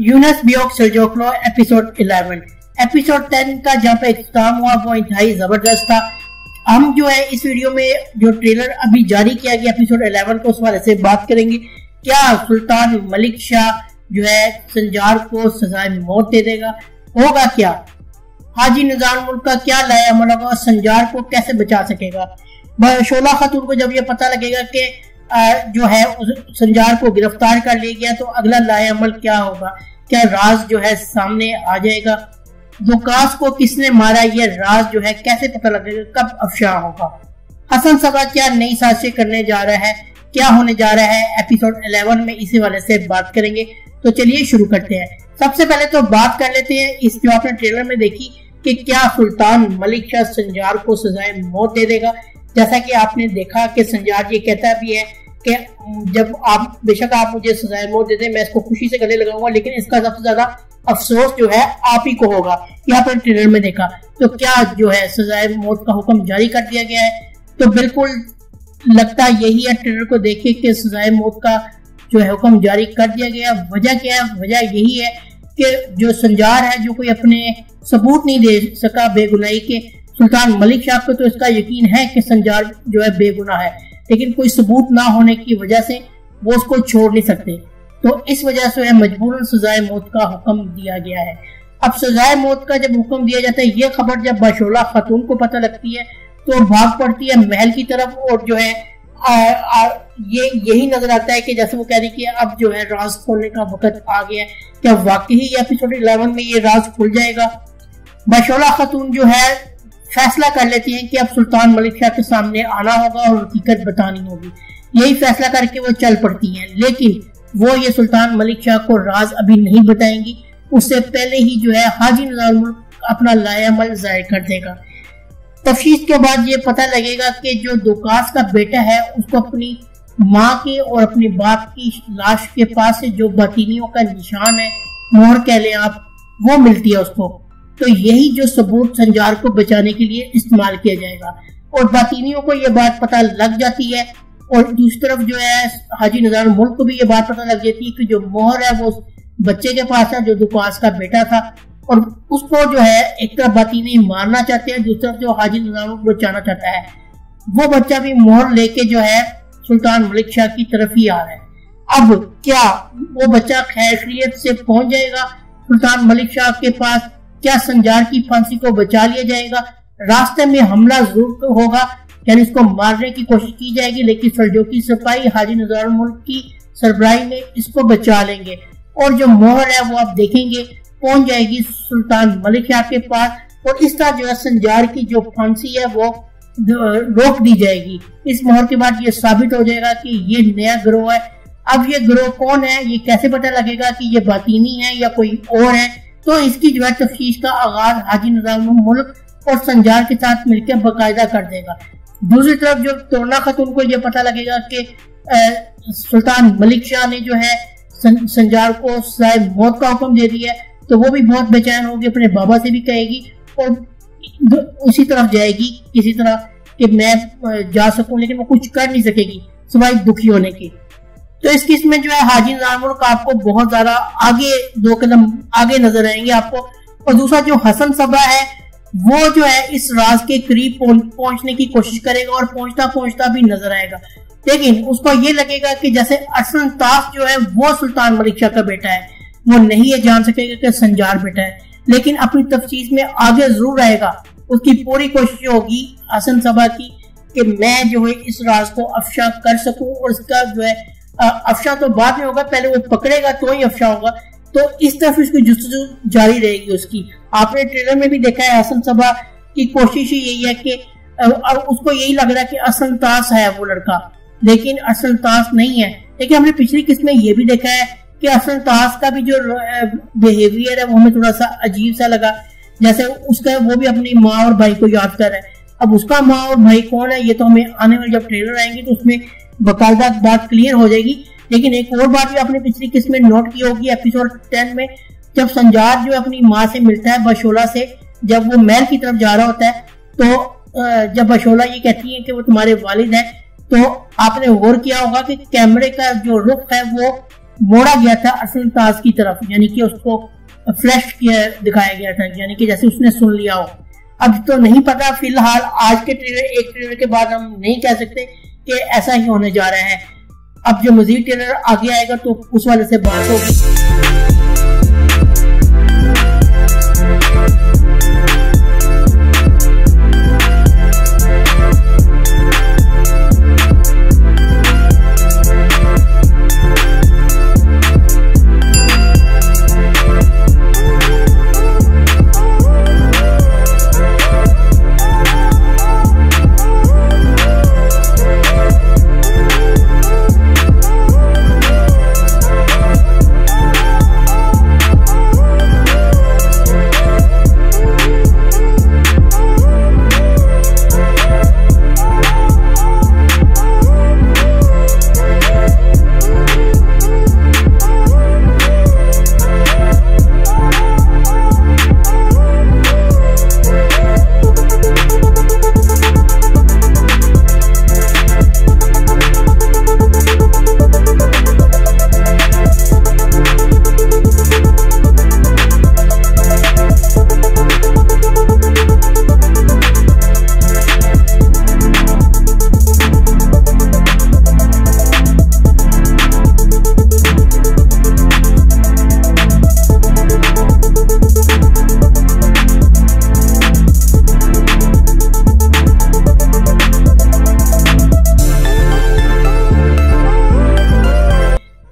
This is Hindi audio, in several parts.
यूनस बियोक सर्जोक्लो एपिसोड 11। एपिसोड 10 का जहाँ पे इख्तिताम हुआ वो इंतहाई जबरदस्त था। हम जो है इस वीडियो में जो ट्रेलर अभी जारी किया गया एपिसोड 11 को, उस वाले से बात करेंगे। क्या सुल्तान मलिक शाह जो है संजार को सजाए मौत दे देगा? होगा क्या? हाजी निजाम मुल्क का क्या लाया अमल होगा? संजार को कैसे बचा सकेगा? शोला खातून को जब ये पता लगेगा कि जो है संजार को गिरफ्तार कर लिया गया तो अगला लाए अमल क्या होगा? क्या राज जो है सामने आ जाएगा? दुकास को किसने मारा, ये राज जो है कैसे पता लगेगा? कब अफशा होगा? हसन सबा क्या नई साजिश करने जा रहा है? क्या होने जा रहा है? एपिसोड 11 में इसी वाले से बात करेंगे। तो चलिए शुरू करते हैं। सबसे पहले तो बात कर लेते हैं इस जो आपने ट्रेलर में देखी कि क्या सुल्तान मलिक शाह संजार को सजाए मौत दे देगा। जैसा कि आपने देखा कि संजार ये कहता भी है कि जब आप बेशक आप मुझे सजाए मौत दे दें, मैं इसको खुशी से गले लगाऊंगा, लेकिन इसका सबसे ज्यादा अफसोस जो है आप ही को होगा। यहाँ पर ट्रेलर में देखा तो क्या जो है सजाए मौत का हुक्म जारी कर दिया गया है? तो बिल्कुल लगता यही है ट्रेलर को देखे कि सजाए मौत का जो है हुक्म जारी कर दिया गया। वजह क्या है? वजह यही है कि जो संजार है जो कोई अपने सबूत नहीं दे सका बेगुनाही के। सुल्तान मलिक शाह को तो इसका यकीन है कि संजार जो है बेगुनाह है, लेकिन कोई सबूत ना होने की वजह से वो उसको छोड़ नहीं सकते। तो इस वजह से मजबूरन सजाए मौत का हुक्म दिया गया है। अब सजाए मौत का जब हुक्म दिया जाता है, ये खबर जब बशोला खातून को पता लगती है तो भाग पड़ती है महल की तरफ और जो है ये यही नजर आता है कि जैसे वो कह रही कि अब जो है राज खोलने का वक्त आ गया है। क्या वाकई ही एपिसोड 11 में ये राज खुल जाएगा? बशोला खातून जो है फैसला कर लेती हैं कि अब सुल्तान मलिक शाह के सामने आना होगा और हकीकत बतानी होगी। यही फैसला करके वो चल पड़ती हैं, लेकिन वो ये सुल्तान मलिक शाह को राज अभी नहीं बताएंगी। उससे पहले ही जो है हाजी निजाम मुल्क अपना लायामल जाहिर कर देगा। तफ्तीश के बाद ये पता लगेगा कि जो दुकास का बेटा है उसको अपनी माँ के और अपने बाप की लाश के पास से जो बातिनियों का निशान है, मोहर कह लें आप, वो मिलती है उसको। तो यही जो सबूत संजार को बचाने के लिए इस्तेमाल किया जाएगा और बातिनियों को ये बात पता लग जाती है और दूसरी तरफ जो है हाजी निजाम मुल्क को भी ये बात पता लग जाती है कि जो मोहर है वो बच्चे के पास है जो दुकास का बेटा था, और उसको जो है एक तरफ बातिनी मारना चाहते हैं, दूसरी तरफ जो हाजी निजाम बचाना चाहता है। वो बच्चा भी मोहर लेके जो है सुल्तान मलिक शाह की तरफ ही आ रहा है। अब क्या वो बच्चा खैरियत से पहुंच जाएगा सुल्तान मलिक शाह के पास? क्या संजार की फांसी को बचा लिया जाएगा? रास्ते में हमला जरूर होगा, यानी इसको मारने की कोशिश की जाएगी, लेकिन सरजोकी सिपाही हाजी निजाम मुल्क की सरबराही में इसको बचा लेंगे और जो मोहर है वो आप देखेंगे पहुंच जाएगी सुल्तान मलिक शाह के पास और इस तरह जो है संजार की जो फांसी है वो रोक दी जाएगी। इस मोहर के बाद ये साबित हो जाएगा कि ये नया गिरोह है। अब ये गिरोह कौन है, ये कैसे पता लगेगा कि ये बातिनी है या कोई और है? तो इसकी जो है तफ्तीश का आगाज हाजी निजाम मुल्क और संजार के साथ मिलकर बाकायदा कर देगा। दूसरी तरफ जो तोरना खातून को ये पता लगेगा कि सुल्तान मलिक शाह ने जो है संजार को सजाए मौत का हुक्म दे दिया है, तो वो भी बहुत बेचैन होगी, अपने बाबा से भी कहेगी और उसी तरफ जाएगी किसी तरह कि मैं जा सकूं, लेकिन वो कुछ कर नहीं सकेगी सिवाय दुखी होने की। तो इस किस्म में जो है हाजी निजाम मुल्क आपको बहुत ज्यादा आगे 2 कदम आगे नजर आएंगे आपको। और दूसरा जो हसन सबा है वो जो है इस राज के करीब पहुंचने की कोशिश करेगा और पहुंचता पहुंचता भी नजर आएगा, लेकिन उसको ये लगेगा कि जैसे अरसन तास जो है वो सुल्तान मलिक शाह का बेटा है, वो नहीं ये जान सकेगा कि संजार बेटा है, लेकिन अपनी तफ्तीश में आगे जरूर आएगा। उसकी पूरी कोशिश होगी हसन सबा की कि मैं जो है इस राज को अफशा कर सकूं और इसका जो है अफशा तो बाद में होगा, पहले वो पकड़ेगा तो ही अफशा होगा। तो इस तरफ इसकी जुस्तजू जारी रहेगी उसकी। आपने ट्रेलर में भी देखा है हसन सबा की कोशिश ही यही है कि उसको यही लग रहा है कि असल तास है वो लड़का, लेकिन असल तास नहीं है। लेकिन हमने पिछली किस्त में ये भी देखा है कि असल तास का भी जो बिहेवियर है वो हमें थोड़ा सा अजीब सा लगा, जैसे उसका वो भी अपनी माँ और भाई को याद कर रहा है। अब उसका माँ और भाई कौन है ये तो हमें आने वाले जब ट्रेलर आएंगे तो उसमें बाकायदा बात क्लियर हो जाएगी। लेकिन एक और बात भी आपने पिछली किस्त में नोट की होगी एपिसोड 10 में, जब संजार जो अपनी माँ से मिलता है बशोला से, जब वो महल की तरफ जा रहा होता है तो जब बशोला ये कहती है कि वो तुम्हारे वालिद है, तो आपने गौर किया होगा कि कैमरे का जो रुख है वो मोड़ा गया था अरसलन ताज की तरफ, यानी कि उसको फ्लैश किया दिखाया गया था, यानी कि जैसे उसने सुन लिया हो। अब तो नहीं पता, फिलहाल आज के ट्रेलर, एक ट्रेलर के बाद हम नहीं कह सकते कि ऐसा ही होने जा रहा है। अब जो मजीद ट्रेलर आगे आएगा तो उस वाले से बात होगी।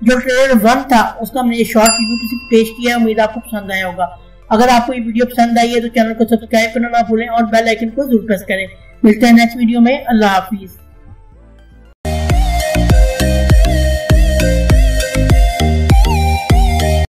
जो ट्रेलर 1 था उसका हमने शॉर्ट रिव्यू पेश किया, उम्मीद आपको पसंद आया होगा। अगर आपको ये वीडियो पसंद आई है तो चैनल को सब्सक्राइब करना ना भूलें और बेल आइकन को जरूर प्रेस करें। मिलते हैं नेक्स्ट वीडियो में। अल्लाह हाफिज।